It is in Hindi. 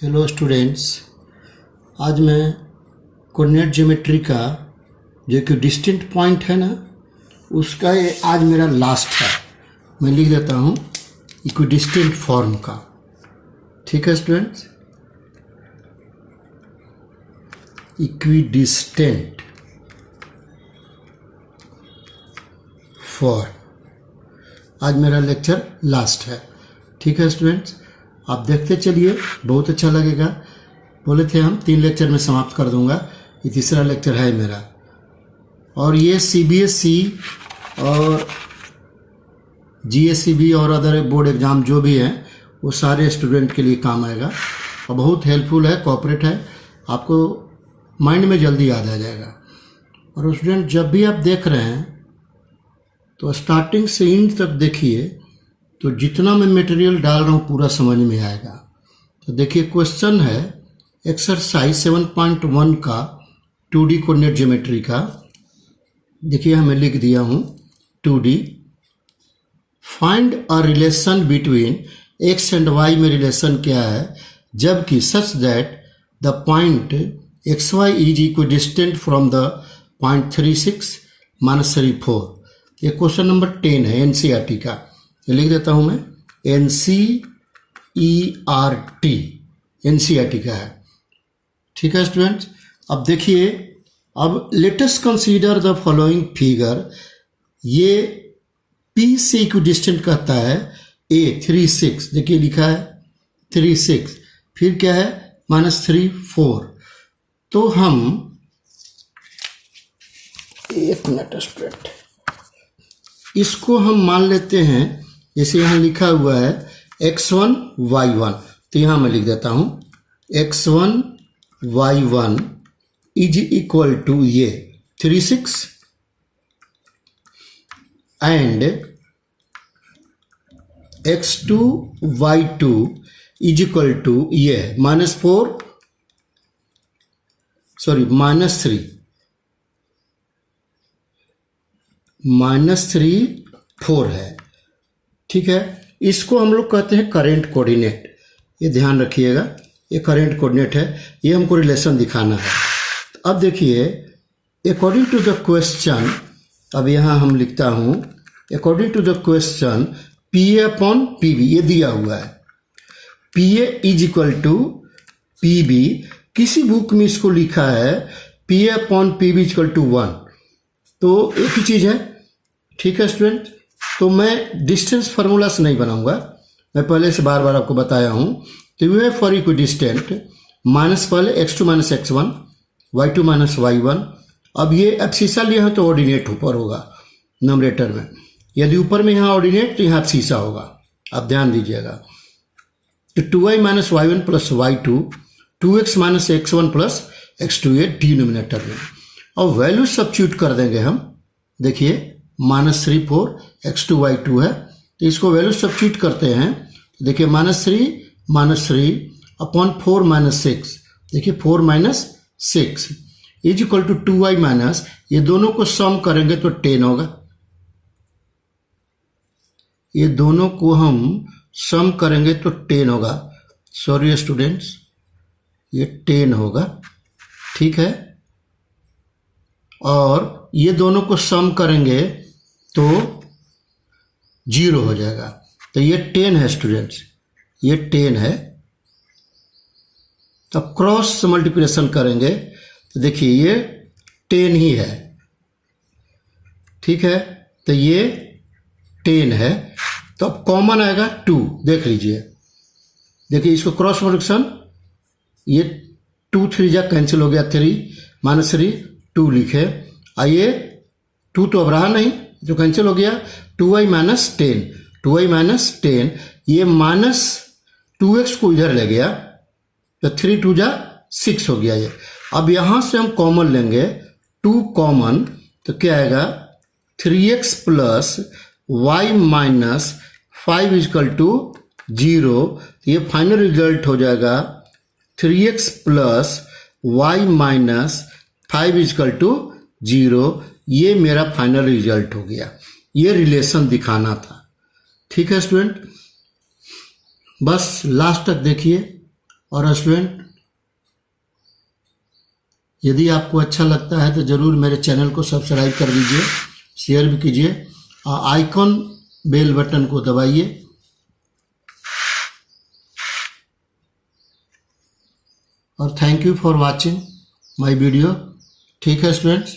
हेलो स्टूडेंट्स, आज मैं कोऑर्डिनेट ज्योमेट्री का जो कि डिस्टेंट पॉइंट है ना, उसका ये आज मेरा लास्ट है। मैं लिख देता हूँ इक्विडिस्टेंट फॉर्म का। ठीक है स्टूडेंट्स, इक्विडिस्टेंट फॉर्म आज मेरा लेक्चर लास्ट है। ठीक है स्टूडेंट्स, आप देखते चलिए, बहुत अच्छा लगेगा। बोले थे हम 3 लेक्चर में समाप्त कर दूंगा, ये तीसरा लेक्चर है मेरा। और ये सीबीएसई और जीएसईबी और अदर बोर्ड एग्ज़ाम जो भी हैं वो सारे स्टूडेंट के लिए काम आएगा और बहुत हेल्पफुल है, कोऑपरेट है, आपको माइंड में जल्दी याद आ जाएगा। और स्टूडेंट जब भी आप देख रहे हैं तो स्टार्टिंग से एंड तक देखिए, तो जितना मैं मटेरियल डाल रहा हूँ पूरा समझ में आएगा। तो देखिए क्वेश्चन है एक्सरसाइज 7.1 का 2D कोऑर्डिनेट ज्योमेट्री का। देखिए हमें लिख दिया हूँ 2D, find a relation between x and y में रिलेशन क्या है जबकि such that the point xy is equidistant from the point 36 - 34। ये क्वेश्चन नंबर 10 है एनसीईआरटी का। ये लिख देता हूं मैं, एनसीईआरटी का है। ठीक है स्टूडेंट्स, अब देखिए, अब latest consider the following figure. ये P से इक्विडिस्टेंट कहता है A 36, देखिए लिखा है 36, फिर क्या है -3 4। तो हम एक मिनट स्टूडेंट, इसको हम मान लेते हैं, जैसे यहाँ लिखा हुआ है x1 y1, तो यहाँ मैं लिख देता हूँ x1 y1 is equal to ये 36 and x2 y2 is equal to ये -3 4 है। ठीक है, इसको हम लोग कहते हैं करेंट कोऑर्डिनेट। ये ध्यान रखिएगा, ये करेंट कोऑर्डिनेट है, ये हमको रिलेशन दिखाना है। अब देखिए, अकॉर्डिंग टू द क्वेश्चन, अब यहाँ हम लिखता हूँ according to the question PA/PB ये दिया हुआ है। PA is equal to PB, किसी बुक में इसको लिखा है PA/PB इज इक्वल टू 1, तो एक ही चीज़ है। ठीक है स्टूडेंट, तो मैं डिस्टेंस फार्मूला से नहीं बनाऊंगा, मैं पहले से बार बार आपको बताया हूं। तो यू है फॉर इक्विडिस्टेंट माइनस पहले x2 - x1 y2 - y1। अब ये एब्सिसा लिए हैं तो ऑर्डिनेट ऊपर होगा नंबरेटर में, यदि ऊपर में यहाँ ऑर्डिनेट तो यहाँ एब्सिसा होगा। आप ध्यान दीजिएगा, तो 2y - y1 + y2 2x - x1 + x2 ये डिनोमिनेटर में। और वैल्यू सब्स्टिट्यूट कर देंगे हम। देखिए -3 4 x2 y2 है, तो इसको वैल्यू सब्स्टिट्यूट करते हैं। देखिए -3 अपॉन 4 - 6, देखिए 4 - 6 is equal to 2y minus, ये दोनों को सम करेंगे तो 10 होगा। ये दोनों को हम सम करेंगे तो 10 होगा। सॉरी स्टूडेंट्स, ये 10 होगा। ठीक है, और ये दोनों को सम करेंगे तो 0 हो जाएगा। तो ये 10 है स्टूडेंट्स, ये 10 है। तो क्रॉस मल्टीप्लिकेशन करेंगे तो देखिए ये 10 ही है। ठीक है, तो ये 10 है, तो अब कॉमन आएगा 2, देख लीजिए। देखिए इसको क्रॉस मल्टीप्लिकेशन, ये 2 3 जा कैंसिल हो गया, 3 -3 2 लिखे। आइए 2 तो अब रहा नहीं, जो कैंसिल हो गया। 2y - 10, ये -2x को इधर ले गया, तो 3 2 जा 6 हो गया ये। अब यहां से हम कॉमन लेंगे 2 कॉमन, तो क्या आएगा 3x + y - 5 इक्वल टू 0। ये फाइनल रिजल्ट हो जाएगा 3x + y - 5 इक्वल टू 0। ये मेरा फाइनल रिजल्ट हो गया। ये रिलेशन दिखाना था। ठीक है स्टूडेंट, बस लास्ट तक देखिए और स्टूडेंट, यदि आपको अच्छा लगता है तो ज़रूर मेरे चैनल को सब्सक्राइब कर दीजिए, शेयर भी कीजिए और आइकॉन बेल बटन को दबाइए। और thank you for watching my video. ठीक है स्टूडेंट्स।